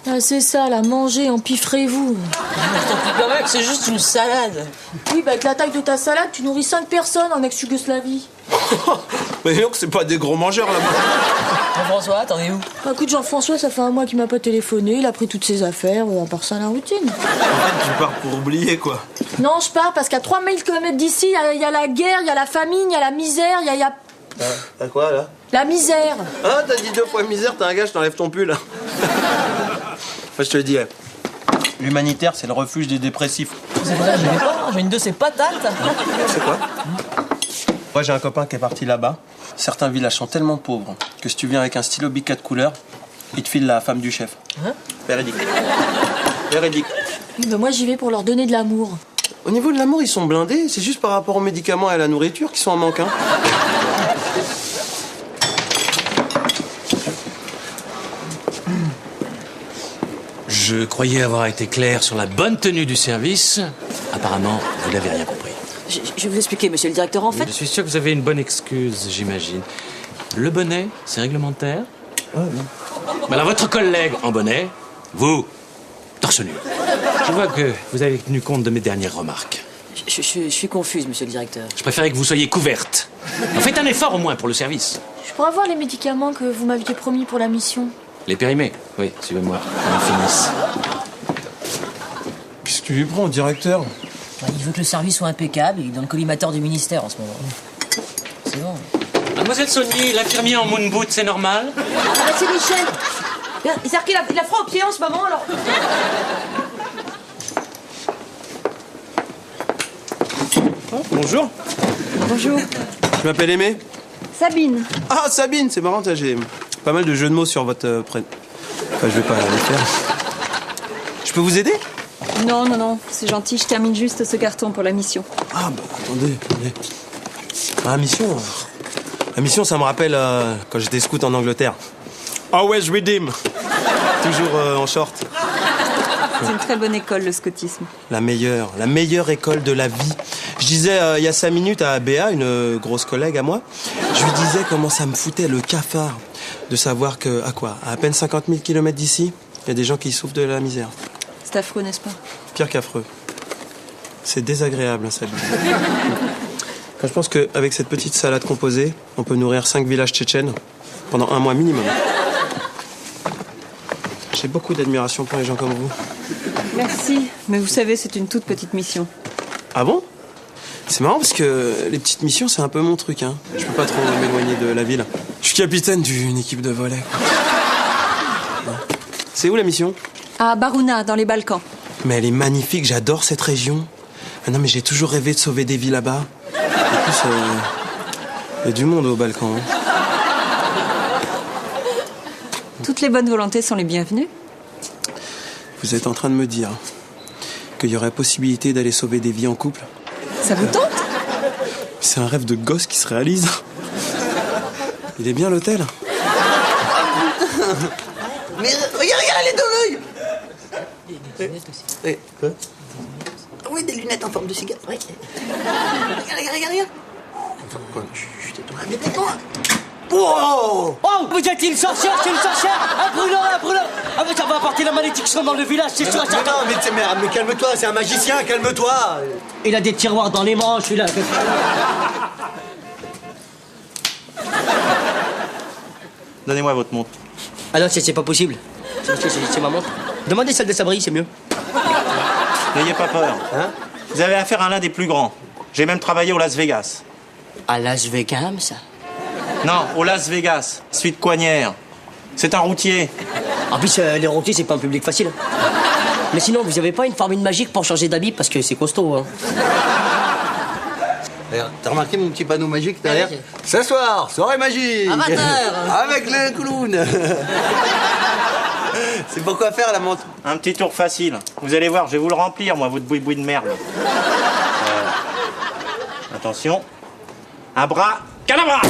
Ah, c'est ça, là, mangez, empiffrez-vous. Je t'en prie pas mal, c'est juste une salade. Oui, bah avec la taille de ta salade, tu nourris 5 personnes en ex-Yougoslavie. Mais non, c'est pas des gros mangeurs là-bas. Jean-François, t'en es où? Bah écoute, Jean-François, ça fait un mois qu'il m'a pas téléphoné, il a pris toutes ses affaires, à part ça, la routine. En fait, tu pars pour oublier, quoi. Non, je pars parce qu'à 3000 km d'ici, il y a la guerre, il y a la famine, il y a la misère, il y a... T'as quoi, là? La misère. Ah, t'as dit 2 fois misère, t'as un gars, je t'enlève ton pull, là. Enfin, je te le dis, l'humanitaire, c'est le refuge des dépressifs. C'est vrai, j'y vais pas, j'ai une de ces patates. C'est quoi? Moi, j'ai un copain qui est parti là-bas. Certains villages sont tellement pauvres que si tu viens avec un stylo Bic 4 couleurs, il te file la femme du chef. Hein? Véridique. Véridique. Oui, bah moi, j'y vais pour leur donner de l'amour. Au niveau de l'amour, ils sont blindés. C'est juste par rapport aux médicaments et à la nourriture qu'ils sont en manque, hein. Je croyais avoir été clair sur la bonne tenue du service. Apparemment, vous n'avez rien compris. Je vais vous expliquer, monsieur le directeur, en fait... Je suis sûr que vous avez une bonne excuse, j'imagine. Le bonnet, c'est réglementaire. Ah oui. Alors, votre collègue en bonnet, vous, torse nu. Je vois que vous avez tenu compte de mes dernières remarques. Je suis confuse, monsieur le directeur. Je préférais que vous soyez couverte. Alors, faites un effort au moins pour le service. Je pourrais avoir les médicaments que vous m'aviez promis pour la mission. Les périmés? Oui, suivez-moi. On finisse. Qu'est-ce que tu lui prends au directeur? Il veut que le service soit impeccable, il est dans le collimateur du ministère en ce moment. C'est bon. Mademoiselle Saunier, l'infirmier en moon boot, c'est normal? Ah bah c'est Michel. C'est-à-dire qu'il a froid aux pieds en ce moment, alors... Oh, bonjour. Bonjour. Je m'appelle Aimé. Sabine. Ah, Sabine, c'est marrant, j'ai pas mal de jeux de mots sur votre prénom. Enfin, je vais pas les faire. Je peux vous aider? Non, c'est gentil, je termine juste ce carton pour la mission. Ah, bah, attendez. Ah, la mission, ça me rappelle quand j'étais scout en Angleterre. Always redeem. Toujours en short. C'est une très bonne école, le scoutisme. La meilleure école de la vie. Je disais il y a 5 minutes à Béa, une grosse collègue à moi, je lui disais comment ça me foutait le cafard de savoir que, à peine 50 000 kilomètres d'ici, il y a des gens qui souffrent de la misère. C'est affreux, n'est-ce pas? Pire qu'affreux. C'est désagréable, ça. Quand je pense qu'avec cette petite salade composée, on peut nourrir 5 villages tchétchènes pendant 1 mois minimum. J'ai beaucoup d'admiration pour les gens comme vous. Merci, mais vous savez, c'est une toute petite mission. Ah bon? C'est marrant parce que les petites missions, c'est un peu mon truc, hein. Je peux pas trop m'éloigner de la ville. Je suis capitaine d'une équipe de volley. C'est où la mission? À Barouna, dans les Balkans. Mais elle est magnifique, j'adore cette région. Ah non, mais j'ai toujours rêvé de sauver des vies là-bas. En plus, il y a du monde aux Balkans. Hein. Toutes les bonnes volontés sont les bienvenues. Vous êtes en train de me dire qu'il y aurait possibilité d'aller sauver des vies en couple? Ça vous tente? C'est un rêve de gosse qui se réalise. Il est bien l'hôtel. Mais regarde, elle est dans l'œil. Des lunettes aussi. Quoi? Oui, des lunettes en forme de cigare. Oui. Regarde. Chut, tais-toi. Mais tais-toi. Oh! Oh, vous êtes une sorcière, c'est une sorcière! Un brûlant! Ah, mais ça va apporter la malédiction dans le village, c'est sûr, certain! Non, mais calme-toi, c'est un magicien, calme-toi. Il a des tiroirs dans les manches, celui-là. Donnez-moi votre montre. Ah non, c'est pas possible. C'est ma montre. Demandez celle de Sabri, c'est mieux. N'ayez pas peur. Hein? Vous avez affaire à l'un des plus grands. J'ai même travaillé au Las Vegas. À Las Vegas, ça? Non, au Las Vegas, suite Coignères. C'est un routier. En plus, les routiers, c'est pas un public facile. Mais sinon, vous avez pas une formule magique pour changer d'habit parce que c'est costaud, hein? T'as remarqué mon petit panneau magique derrière? Ce soir, soirée magique. Amateur. Avec le clown. C'est pour quoi faire la montre? Un petit tour facile. Vous allez voir, je vais vous le remplir, moi, votre boui-boui de merde. Attention. Abracadabra!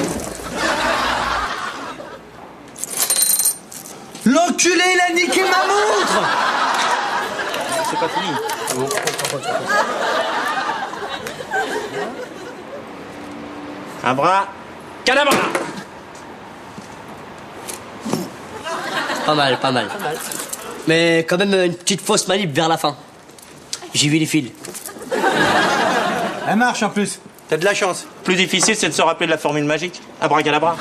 L'enculé, il a niqué ma montre! C'est pas fini. Abracadabra! Pas mal, pas mal. Mais quand même une petite fausse manip vers la fin. J'ai vu les fils. Elle marche en plus. T'as de la chance. Plus difficile, c'est de se rappeler de la formule magique. Abracadabra.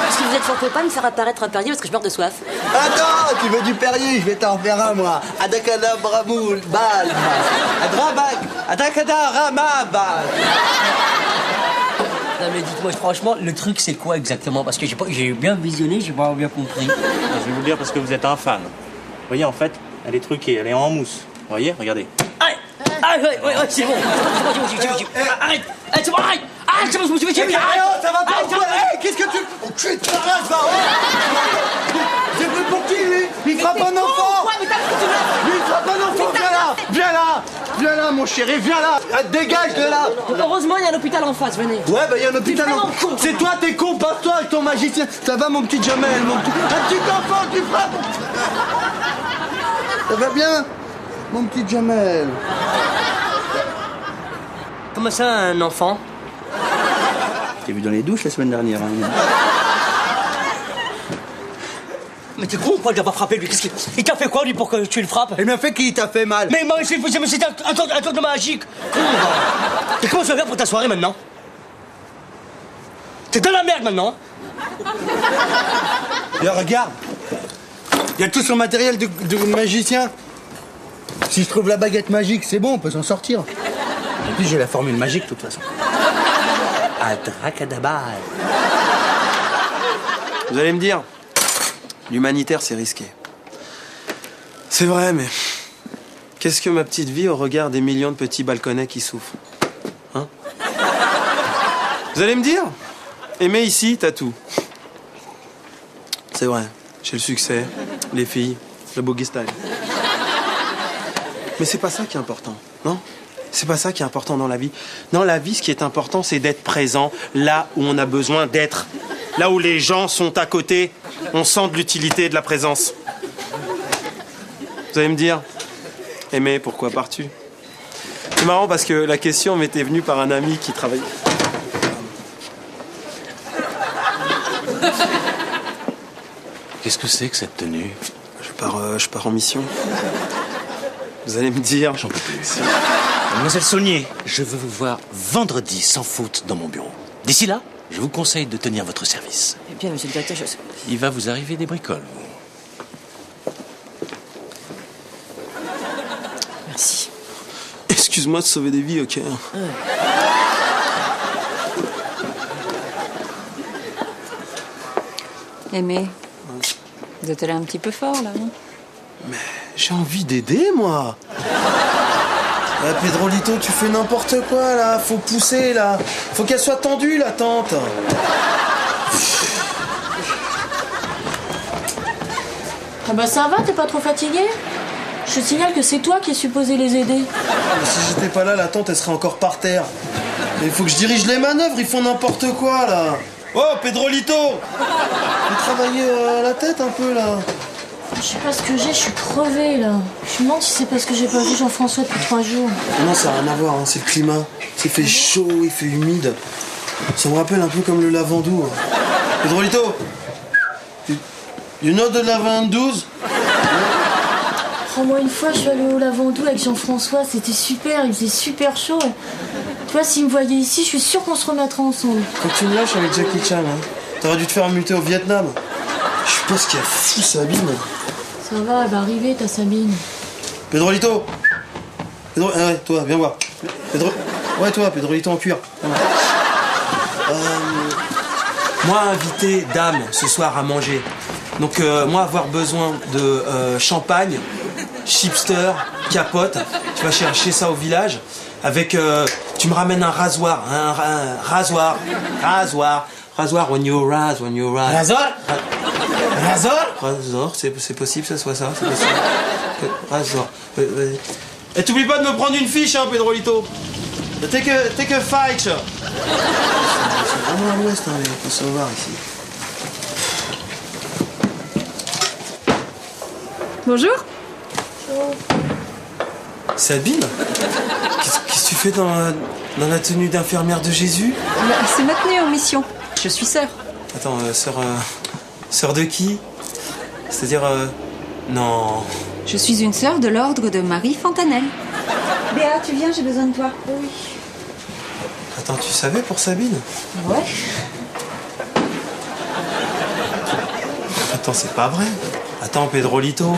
Si vous êtes fort pas me faire apparaître un Perrier parce que je meurs de soif. Attends, tu veux du Perrier? Je vais t'en faire un, moi. Adakadabramoul, bal. Adrabak, adakadaramabal. Non mais dites-moi franchement, le truc c'est quoi exactement? Parce que j'ai bien visionné, j'ai pas bien compris. Je vais vous le dire parce que vous êtes un fan. Vous voyez, en fait, elle est truquée, elle est en mousse. Vous voyez, regardez. Arrête! Ah ouais, c'est bon. Arrête! C'est bon, arrête! Arrête, c'est bon, je me suis fait Arrête, ça va pas ou quoi? Hey, qu'est-ce que tu... Oh, tu es race, va! C'est pris pour qui, lui? Il frappe un enfant! Lui, il frappe un enfant! Viens là! Viens là! Viens là, mon chéri, viens là! Dégage de là! Heureusement, il y a un hôpital en face, venez. Ouais, bah, il y a un hôpital. vraiment con. C'est toi, t'es con, passe-toi avec ton magicien. Ça va, mon petit Jamel, mon petit... Un petit enfant qui frappe! Ça va bien? Mon petit Jamel. Comment ça, un enfant? T'es vu dans les douches la semaine dernière, hein. Mais t'es con ou quoi d'avoir frappé lui? Qu'est-ce qu'il il t'a fait quoi lui pour que tu le frappes? Il m'a fait qui t'a fait mal? Mais c'était un truc de magique. Et comment tu vas faire pour ta soirée maintenant? T'es dans la merde maintenant. Là, regarde. Il y a tout son matériel de magicien. Si je trouve la baguette magique, c'est bon, on peut s'en sortir. En plus, j'ai la formule magique, de toute façon. Abracadabra. Vous allez me dire, l'humanitaire, c'est risqué. C'est vrai, mais qu'est-ce que ma petite vie au regard des millions de petits balconnets qui souffrent? Hein? Vous allez me dire, aimer ici, t'as tout. C'est vrai, j'ai le succès, les filles, le boogie style. Mais c'est pas ça qui est important, non? C'est pas ça qui est important dans la vie. Dans la vie, ce qui est important, c'est d'être présent là où on a besoin d'être. Là où les gens sont à côté, on sent de l'utilité et de la présence. Vous allez me dire, aimer, pourquoi pars-tu? C'est marrant parce que la question m'était venue par un ami qui travaillait. Qu'est-ce que c'est que cette tenue? Je pars en mission. Vous allez me dire... J'en peux plus. Mademoiselle Saulnier, je veux vous voir vendredi sans faute dans mon bureau. D'ici là, je vous conseille de tenir votre service. Eh bien, monsieur le directeur, Il va vous arriver des bricoles. Merci. Excuse-moi de sauver des vies, ok? Aimé, vous êtes allé un petit peu fort, là, hein? J'ai envie d'aider, moi. Pedrolito, tu fais n'importe quoi, là. Faut pousser, là. Faut qu'elle soit tendue, la tente. Ah bah ça va, t'es pas trop fatigué? Je te signale que c'est toi qui es supposé les aider. Mais si j'étais pas là, la tente, elle serait encore par terre. Mais il faut que je dirige les manœuvres, ils font n'importe quoi, là. Oh, Pedrolito! Vous travaillez la tête un peu, là. Je sais pas ce que j'ai, je suis crevée là. Je me demande si c'est parce que j'ai pas vu Jean-François depuis 3 jours. Non, ça n'a rien à voir, hein, c'est le climat. Il fait chaud, il fait humide. Ça me rappelle un peu comme le Lavandou. Pedrolito! You know the Lavandous? Oh, moi une fois je suis allée au Lavandou avec Jean-François, c'était super, il faisait super chaud. Tu vois, s'il me voyait ici, je suis sûre qu'on se remettra ensemble. Quand tu me lâches avec Jackie Chan, hein, t'aurais dû te faire muter au Vietnam. Je sais pas ce qu'il y a fou, Sabine. Ça va, elle va arriver ta Sabine. Pedrolito! Ah ouais, toi, viens voir. Ouais, toi, Pedrolito en cuir. Moi, invité dame ce soir à manger. Donc, moi, avoir besoin de champagne, chipster, capote. Tu vas chercher ça au village. Avec, tu me ramènes un rasoir. Rasoir, when you ras. Rasoir? Razor, c'est possible que ce soit ça, c'est possible. Razor. Vas-y. Et t'oublies pas de me prendre une fiche, hein, Pedrolito. Take a fight. C'est vraiment à l'ouest, hein, il faut savoir ici. Bonjour. Sabine, qu'est-ce que tu fais dans la tenue d'infirmière de Jésus? C'est maintenu en mission. Je suis sœur. Attends, sœur de qui? C'est-à-dire, non... Je suis une sœur de l'ordre de Marie Fontanelle. Béa, tu viens, j'ai besoin de toi. Oui. Attends, tu savais pour Sabine? Ouais. Attends, c'est pas vrai. Attends, Pedrolito.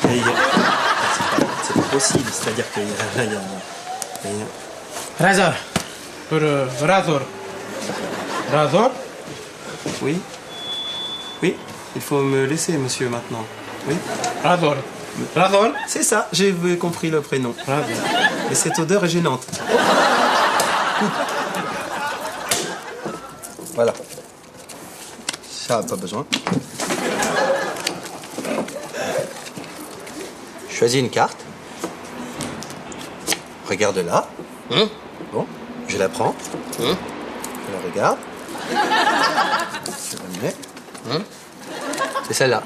C'est pas possible, c'est-à-dire qu'il y a... Razor. Pour Razor. Razor? Oui? Oui, il faut me laisser, monsieur, maintenant. Oui? Razor. Razor? C'est ça, j'ai compris le prénom. Razor. Et cette odeur est gênante. Voilà. Ça, pas besoin. Choisis une carte. Regarde là. Bon, je la prends. Je la regarde. Je la mets. C'est celle-là.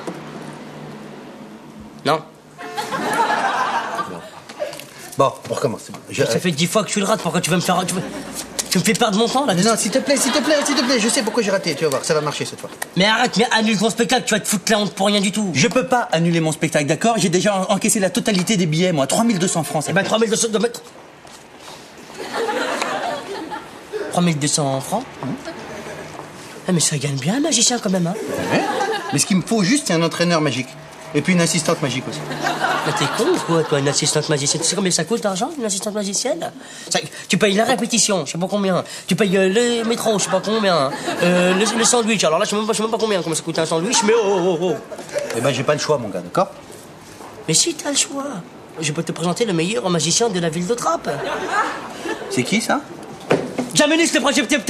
Non. Bon, on recommence. Ça fait 10 fois que tu le rates, pourquoi tu veux me faire... Tu me fais perdre mon temps, là. Non, s'il te plaît, je sais pourquoi j'ai raté, tu vas voir, ça va marcher cette fois. Mais arrête, mais annule ton spectacle, tu vas te foutre la honte pour rien du tout. Je peux pas annuler mon spectacle, d'accord? J'ai déjà encaissé la totalité des billets, moi, 3200 francs. Eh ben 3200... 3200 francs. Ah mais ça gagne bien un magicien quand même, hein. Ouais. Mais ce qu'il me faut juste, c'est un entraîneur magique. Et puis une assistante magique aussi. Mais t'es con ou quoi, toi, une assistante magicienne? Tu sais combien ça coûte d'argent, une assistante magicienne? Tu payes la répétition, je sais pas combien. Tu payes le métro, je sais pas combien. Le sandwich, alors là, je sais même pas combien ça coûte un sandwich, mais oh. Eh ben, j'ai pas le choix, mon gars, d'accord? Mais si, t'as le choix. Je peux te présenter le meilleur magicien de la ville de Trappes. C'est qui, ça? Jamélus, le projecteur.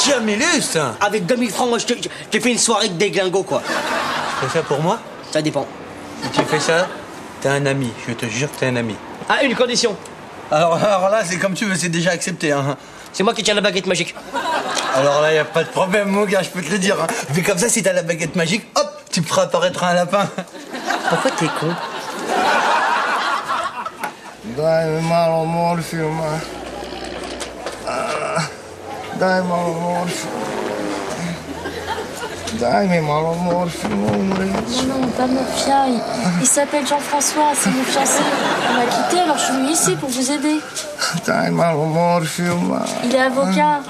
Jamélus! Avec 2000 francs, moi, je t'ai fait une soirée de déglingo, quoi. Tu fais ça pour moi? Ça dépend. Si tu fais ça, t'es un ami. Je te jure que t'es un ami. Ah, une condition. Alors là, c'est comme tu veux, c'est déjà accepté, hein. C'est moi qui tiens la baguette magique. Alors là, y a pas de problème, mon gars, je peux te le dire. Hein. Vu comme ça, si t'as la baguette magique, hop, tu me feras apparaître un lapin. Pourquoi t'es con? Dai malo morfium. Dai malo morfium. Dai malo morfium. Non, pas Morphia. Il s'appelle Jean-François, c'est mon fiancé. On m'a quitté, alors je suis venue ici pour vous aider. Dai malo morfium. Il est avocat.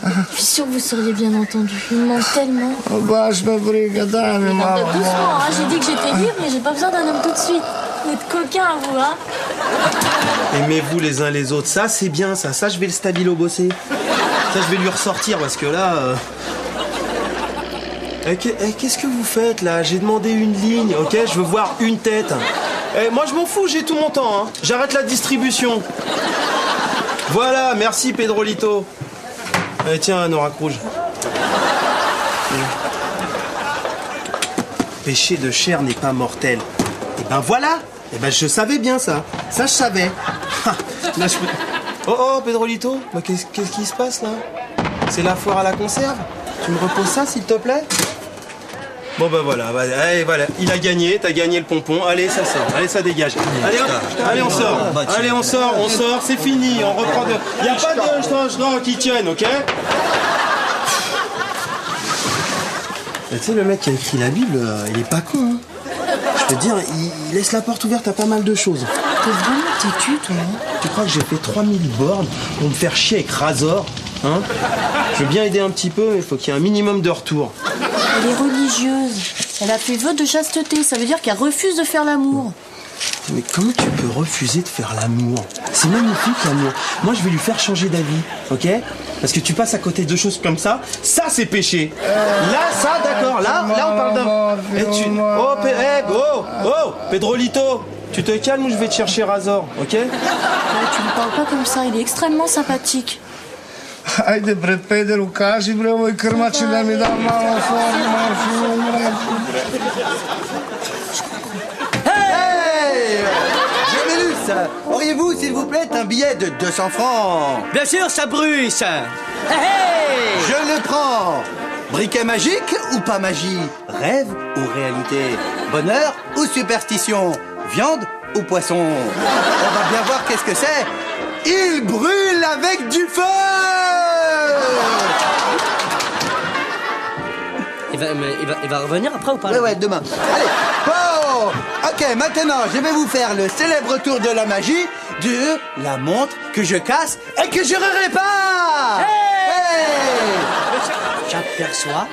Je suis sûre que vous seriez bien entendu. Il me manque tellement. Baš me briga, dai mi malo Doucement, hein. morfium. J'ai dit que j'étais libre, mais j'ai pas besoin d'un homme tout de suite. Vous êtes coquins, vous, hein. Aimez-vous les uns les autres. Ça, c'est bien, ça. Ça, je vais le stabilo bosser. Ça, je vais lui ressortir parce que là... Qu'est-ce que vous faites, là? J'ai demandé une ligne, ok? Je veux voir une tête. Moi, je m'en fous, j'ai tout mon temps, hein. J'arrête la distribution. Voilà, merci, Pedrolito. Tiens, un oracle rouge. Péché de chair n'est pas mortel. Et ben voilà. Et ben je savais bien ça. Ça, je savais. Là, je peux... Oh, Pedrolito. Bah, qu'est-ce qui se passe, là? C'est la foire à la conserve? Tu me reposes ça, s'il te plaît? Bon, bah voilà. Allez, voilà. Il a gagné. T'as gagné le pompon. Allez, ça sort. Allez, ça dégage. Allez, on sort. Allez, on sort. C'est fini. On reprend de... Y a pas de qui tienne, ok? Tu sais, le mec qui a écrit la Bible, il est pas con, hein. Je peux te dire, il laisse la porte ouverte à pas mal de choses. T'es vraiment têtu, toi, hein. Tu crois que j'ai fait 3000 bornes pour me faire chier avec Razor, hein? Je veux bien aider un petit peu, mais il faut qu'il y ait un minimum de retour. Elle est religieuse. Elle a fait vœu de chasteté. Ça veut dire qu'elle refuse de faire l'amour. Mais comment tu peux refuser de faire l'amour? C'est magnifique, l'amour. Moi, je vais lui faire changer d'avis, ok? Parce que tu passes à côté de choses comme ça c'est péché. Là, ça, d'accord. Là, on parle d'un... Oh, Pedrolito, tu te calmes ou je vais te chercher Razor, ok? Ouais, tu ne parles pas comme ça. Il est extrêmement sympathique. Ajde bre, pederu, kaži bre ovoj krmači da mi da malo morfiju, Hey Gemellus, auriez-vous, s'il vous plaît, un billet de 200 francs? Bien sûr, ça Bruce. Hey, hey. Je le prends. Briquet magique ou pas magie? Rêve ou réalité? Bonheur ou superstition? Viande ou poisson? On va bien voir qu'est-ce que c'est. Il brûle avec du feu! Il va revenir après ou pas? Ouais, demain. Allez, bon. Ok, maintenant, je vais vous faire le célèbre tour de la magie de la montre que je casse et que je répare. Hey! J'aperçois,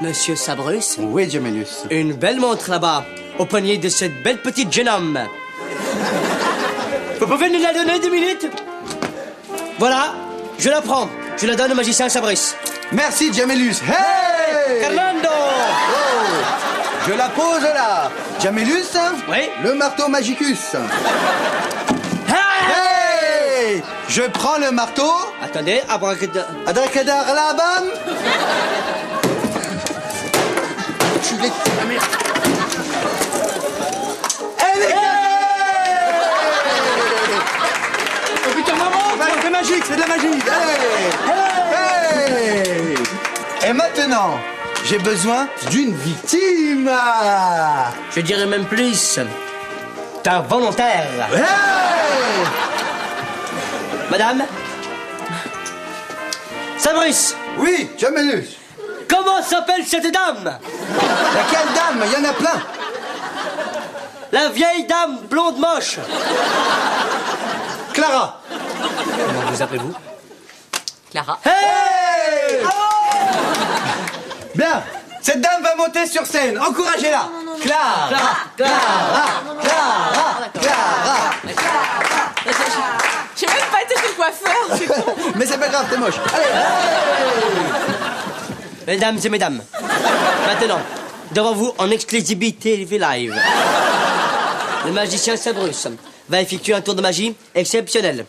Monsieur Sabrus, Oui, Gemellus. une belle montre là-bas, au poignet de cette belle petite jeune homme. Vous pouvez nous la donner 2 minutes? Voilà, je la prends. Je la donne au magicien Sabrus. Merci, Gemellus. Hey! Fernando! Oh! Je la pose là. Gemellus? Oui? Le marteau magicus. Hey! Je prends le marteau. Attendez, Abracadabra la bam. Elle est cassée! Oh putain, maman! C'est magique, c'est de la magie. Hey! Et maintenant, j'ai besoin d'une victime. Je dirais même plus. D'un volontaire. Hey! Madame? Sabrus, Oui, Gemellus. comment s'appelle cette dame? Laquelle dame? Il y en a plein. La vieille dame blonde moche. Clara. Comment vous appelez-vous? Clara. Hey! Bien. Cette dame va monter sur scène. Encouragez-la. Clara. J'ai même pas été chez le coiffeur, c'est con. Mais c'est pas grave, t'es moche. Allez. Mesdames et mesdames, maintenant, devant vous, en exclusivité live, le magicien Sabrus va effectuer un tour de magie exceptionnel.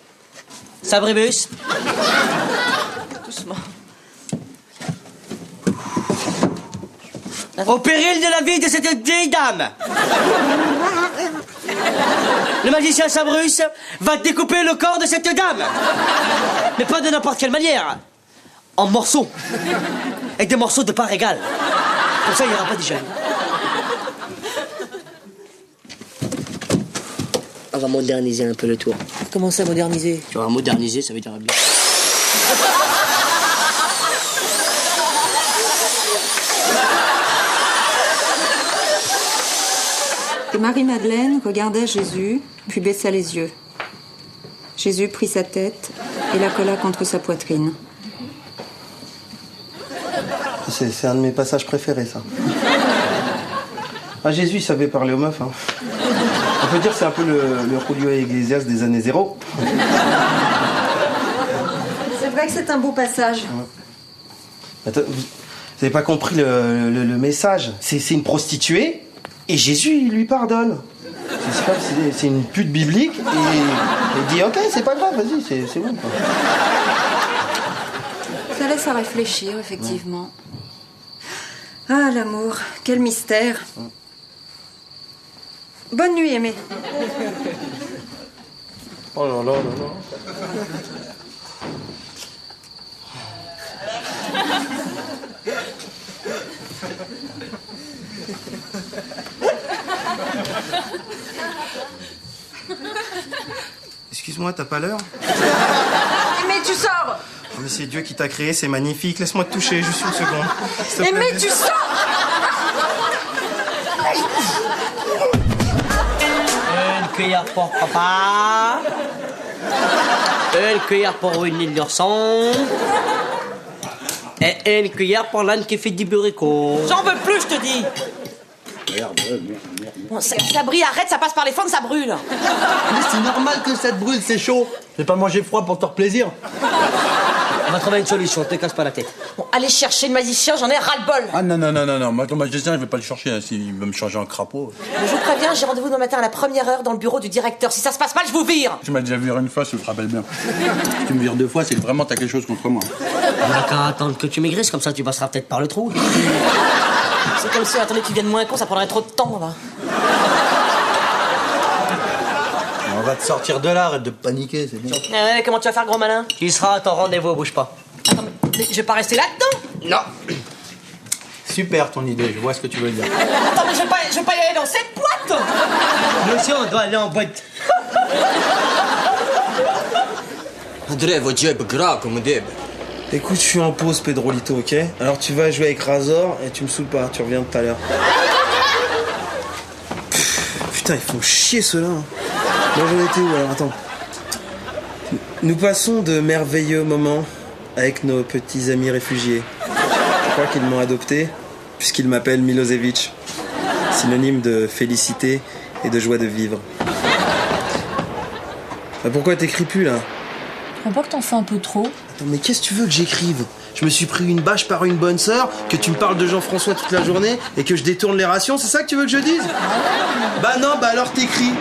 Sabribus. Doucement. Au péril de la vie de cette vieille dame, le magicien Sabrus va découper le corps de cette dame. Mais pas de n'importe quelle manière. En morceaux. Avec des morceaux de part égale. Comme ça, il n'y aura pas de gêne. On va moderniser un peu le tour. Comment ça, moderniser? Tu vois, moderniser, ça veut dire bien. Et Marie-Madeleine regardait Jésus, puis baissa les yeux. Jésus prit sa tête et la colla contre sa poitrine. C'est un de mes passages préférés, ça. Ah, Jésus, il savait parler aux meufs. Hein. On peut dire que c'est un peu le Julio Iglesias des années 0. C'est vrai que c'est un beau passage. Attends, vous n'avez pas compris le message. C'est une prostituée et Jésus, il lui pardonne. C'est une pute biblique et il dit « Ok, c'est pas grave, vas-y, c'est bon. » Ça laisse à réfléchir, effectivement. Ah, l'amour, quel mystère. Bonne nuit, Aimé. Oh là là là là. Excuse-moi, t'as pas l'heure? Aimé, tu sors. Oh, mais c'est Dieu qui t'a créé, c'est magnifique. Laisse-moi te toucher, juste une seconde. S'il te plaît. Aimé, tu sors. Une cuillère pour papa. Une cuillère pour Winnie l'ourson. Et une cuillère pour l'âne qui fait du burrico. J'en veux plus, je te dis. Bon, ça brille, arrête, ça passe par les fentes, ça brûle. Mais c'est normal que ça te brûle, c'est chaud. J'ai pas mangé froid pour te faire plaisir. On va trouver une solution, te casse pas la tête. Bon, allez chercher le magicien, j'en ai ras-le-bol. Ah non, moi ton magicien, je vais pas le chercher, hein, s'il veut me changer en crapaud. Je vous préviens, j'ai rendez-vous demain matin à la 1re heure dans le bureau du directeur. Si ça se passe mal, je vous vire. Tu m'as déjà viré une fois, je te rappelle bien. Si tu me vires 2 fois, c'est que vraiment t'as quelque chose contre moi. On a qu'à attendre que tu maigrisses, comme ça tu passeras peut-être par le trou. C'est comme si, attendez, tu viennes moins con, ça prendrait trop de temps, là. On va te sortir de là, arrête de paniquer, c'est bien. Ouais, comment tu vas faire, gros malin? Tu seras à ton rendez-vous, bouge pas. Attends, mais je vais pas rester là-dedans. Non. Super ton idée, je vois ce que tu veux dire. Attends, mais je vais pas y aller dans cette boîte. Nous aussi, on doit aller en boîte. Écoute, je suis en pause, Pedrolito, ok? Alors tu vas jouer avec Razor et tu me saoules pas, tu reviens tout à l'heure. Putain, ils font chier ceux-là. Moi j'en étais où alors? Attends. Nous passons de merveilleux moments avec nos petits amis réfugiés. Je crois qu'ils m'ont adopté puisqu'ils m'appellent Milosevic, synonyme de félicité et de joie de vivre. Bah, pourquoi t'écris plus là? Je crois pas que t'en fais un peu trop. Attends, mais qu'est-ce que tu veux que j'écrive? Je me suis pris une bâche par une bonne sœur, que tu me parles de Jean-François toute la journée et que je détourne les rations, c'est ça que tu veux que je dise? Bah non, bah alors t'écris.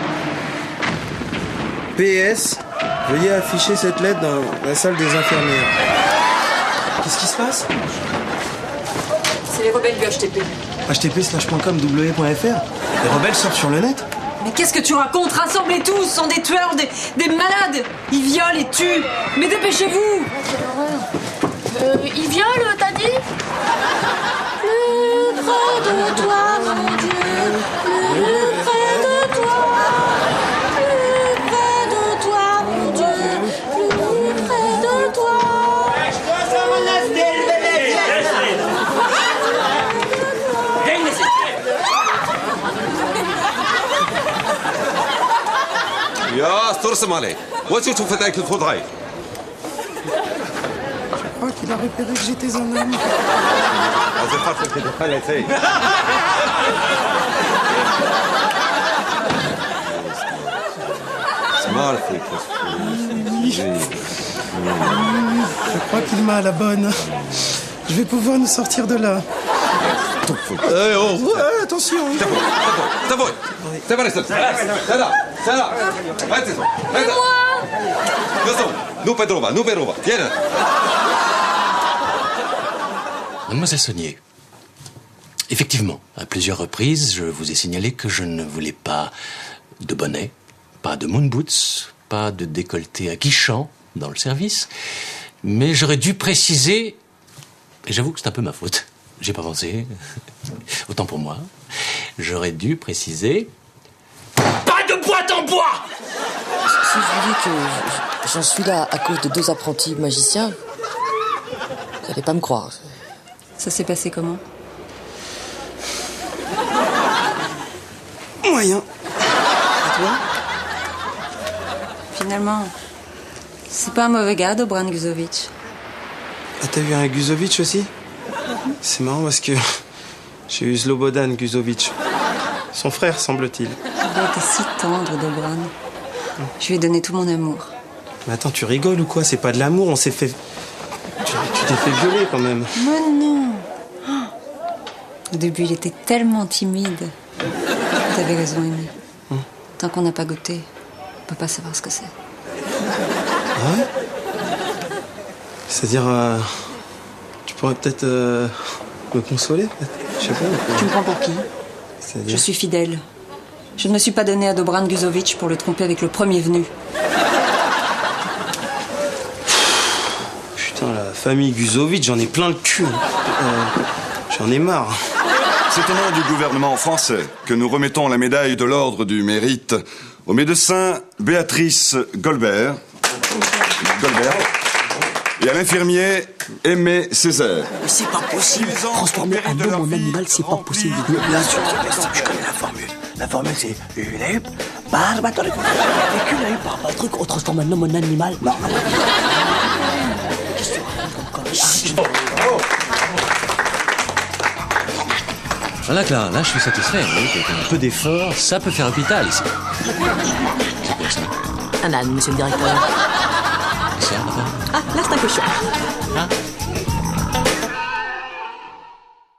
PS, veuillez afficher cette lettre dans la salle des infirmières. Qu'est-ce qui se passe? C'est les rebelles du HTP. HTP/.com w.fr. Les rebelles sortent sur le net? Mais qu'est-ce que tu racontes? Rassemblez tous, ce sont des tueurs, des malades. Ils violent et tuent. Mais dépêchez-vous. Il viole, t'as dit? Plus près de toi, mon Dieu. Plus près de toi. Plus près de toi, mon Dieu. Plus près de toi. يا استرسم عليه وش تشوف هذاك الخضراء Je crois qu'il a repéré que j'étais un homme. هذا خاطر كده خلاص Je crois qu'il m'a à la bonne. Je vais pouvoir nous sortir de là. Ouais, attention. تبوي تبوي سلام سلام nous Pedrova, viens. Mademoiselle Saunier, effectivement, à plusieurs reprises, je vous ai signalé que je ne voulais pas de bonnet, pas de moon boots, pas de décolleté aguichant dans le service, mais j'aurais dû préciser, et j'avoue que c'est un peu ma faute, j'ai pas pensé, autant pour moi, j'aurais dû préciser, pas de boîte en bois! Si je vous dis que j'en suis là à cause de 2 apprentis magiciens, vous n'allez pas me croire. Ça s'est passé comment? Moyen. Et toi? Finalement, c'est pas un mauvais gars, Dobran Guzovic. Ah, t'as eu un Guzovic aussi? C'est marrant parce que j'ai eu Slobodan Guzovic. Son frère, semble-t-il. Il a été si tendre, Dobran. Je lui ai donné tout mon amour. Mais attends, tu rigoles ou quoi? C'est pas de l'amour, on s'est fait... Tu t'es fait violer quand même. Mais non. Au début, il était tellement timide. Vous avez raison, Amy. Tant qu'on n'a pas goûté, on peut pas savoir ce que c'est. Ah ouais? C'est-à-dire... tu pourrais peut-être me consoler? Je sais pas. Tu me prends pour qui? C'est-à-dire... Je suis fidèle. Je ne me suis pas donné à Dobran Guzovic pour le tromper avec le premier venu. Putain, la famille Guzovic, j'en ai plein le cul. J'en ai marre. C'est au nom du gouvernement français que nous remettons la médaille de l'ordre du mérite au médecin Béatrice Goldberg et à l'infirmier Aimé Césaire. Mais c'est pas possible. Transformer un homme en animal, c'est pas possible. Bien sûr, je connais la formule. La formule, c'est une barbatruc. Avec une barbatruc, on transforme un homme en animal. Non. Qu'est-ce que tu racontes comme connerie? Voilà que là, je suis satisfait. Oui, avec un peu d'effort, ça peut faire hôpital ici. C'est quoi ça? Un âne, monsieur le directeur. C'est ça, là-bas? Ah, là, c'est un cochon. Ah,